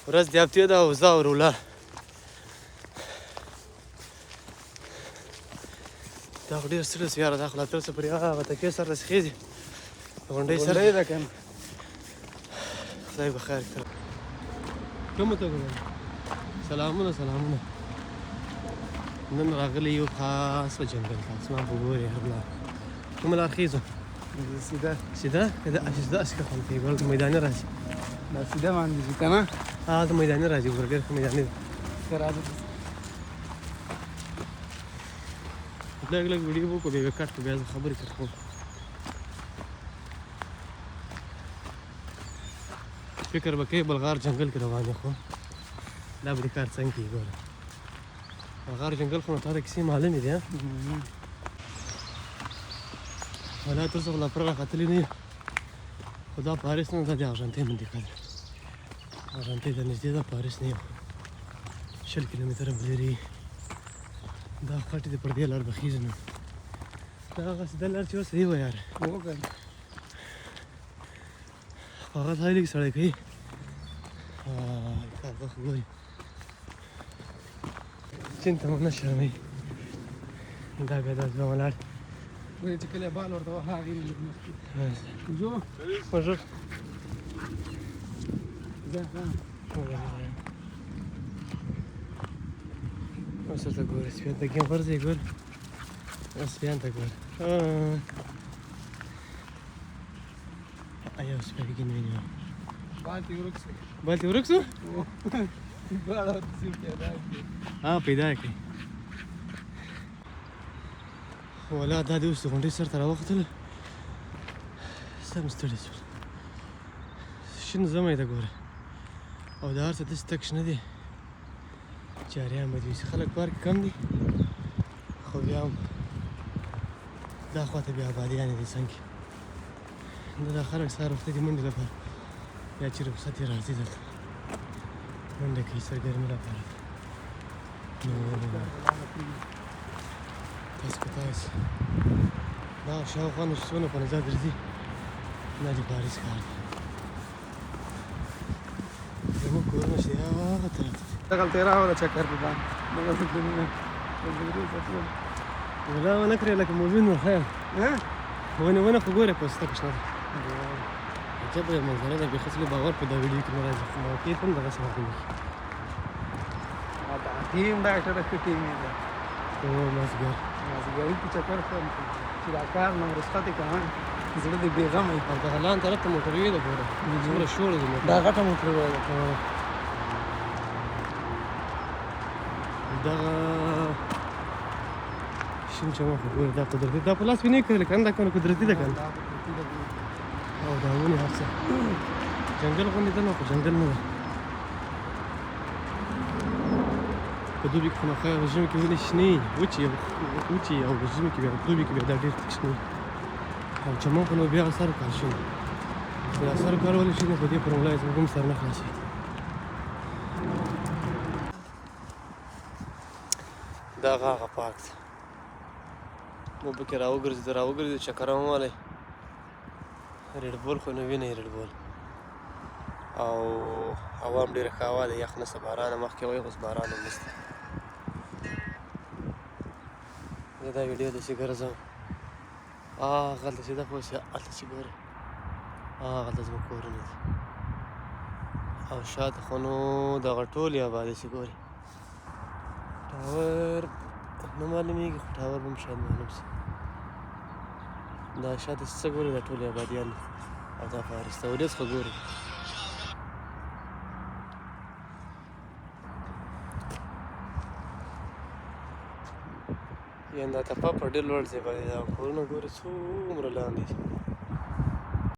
ورځ دیابتي ده او زه او رولا دا خو ډېر ستړی سو یاره دا خو لا تر اوسه پورې هغه تکیې سر داسې خېږي غونډۍ سر ده که نه خدای به خیر کړي کومه توګه سلامونه سلامونه نن راغلی یو خاص په جنګل ته اسمان خو ګورې هر لار کومه لار خېږو سیده سیده سیده اسکه خوند کوي ګوره میداني راځي دا سیده باندې ځي که نه د میداني راځي ګوره ډېر ښه میداني ده ښه راځه لږ لږ ویډیو وکړو بیا به کټ کړو بیا زه خبرې در کوم فکر به کوې بلغار جنګل کې روان یې خو دا به دې کار څنګه کېږي ګوره بلغار جنګل خو نو تا ته کیسې معلومې دي ولا تر اوسه خو لا پره راختلي نه یو خو دا پاریس نه دا د ارژنټین منطقه ده ارژنټین ته نږدې ده پاریس نه یو 20 کیلومتره به لري دا خټې دې پر دې لار به خېږي نو دا هغه سیده لار چې اوس دی وه یاره وکړه خو هغه ځای لږ سړی کوي کار به خو ګوري چین ته مو نه شرموي دا بیا دا ځوان ولاړ وایي چې کله بال ورته وهه هغې نه لږ مخکې جو bonjour ځه اوس ورته ګوره سپیان ته ګیم ورځي ګوره سپیان ته ګوره یو سپی ګین ویني بال دې ورک شو بال دې ورک سو بال ورته سیو پیدا کړي پیدا یې کړي ولا دا دې اوس د غونډۍ سر ته راوختله سم ستړي شول شین زمی ده ګوره او د هر څه داسې تک شنه دي جاریان به دي خلک پارک کم دي خو بیا هم دا خواته بیا آبادیانې دي څنګه دا خلک سهار وخته دي منډې لپاره یا چې رخصت یې راځي دلته منډه کوي سرګرمي لپاره نو تاسو که تاسو دا شاوخوا نو چې څونه په نظر درځي دا د پاریس ښار دی زموږ کورونه چې دی هغه طرف ته دي دغلته یې راوړه چکر په باندې دغلته پلونه ولا ونه کړې لکه مومن و خیر ونه خو ګوره پوسته شنه ده عجبه یو منظره ده بیخي اصلي باور په دا ویډیو کې نه راځي خو موقع ته هم دغسې معلومېږي دا ټیم دا ډېره ښه ټیم یې ده مازدیګر مازدیګري کې چکر کړم چې دا کار نه رخصت یې کړم زړه دې بېغمه وي او دغه لاندې طرف ته موټروې ده ګوره څومره شور دی دا غټه موټروې ده دغه شین چمن خو ګوره دا قدرتي دا په لاس مې نه کړل که نه دا کنه قدرتي ده که نه او دا ونې هر څه جنګل غوندې ده نو خو جنګل نه ده په دوبي کې خو نو ښه په ژمي کې ونې شنې وچې او په ژمي کې بیا په دوبي کې بیا دا ډېر تک شنې او چمن خو نو بیا سر کار شوی چې دا سر کار ولې شي نو په دې پر ملا یې زموږ هم سر نه خلاصېږي دا هغه پارک ده مو پکې راوګرځېدو چکر هم ووهلی ریډ بول خو نو وینئ ریډ بول او هوا هم ډېره ښه هوا ده یخ نشته باران مخکې وایي اوس باران هم نشته زه دا ویډیو داسې ګرځوم هغلته چې ده خو اوس هلته چې ګورې هغلته زموږ کورونه دي او شاته خو نو دغه ټولې آبادۍ چې ګورې ټاور نه معلومېږي خو ټاور به هم شاید معلوم شي دا شاته څه ګورې دا ټولې آبادیان دي او دا پاریس ته ورېځ خو ګورې یعنې دا تپه په ډېر لوړ ځای باندې دا کورونه ګورې څومره لاندې دي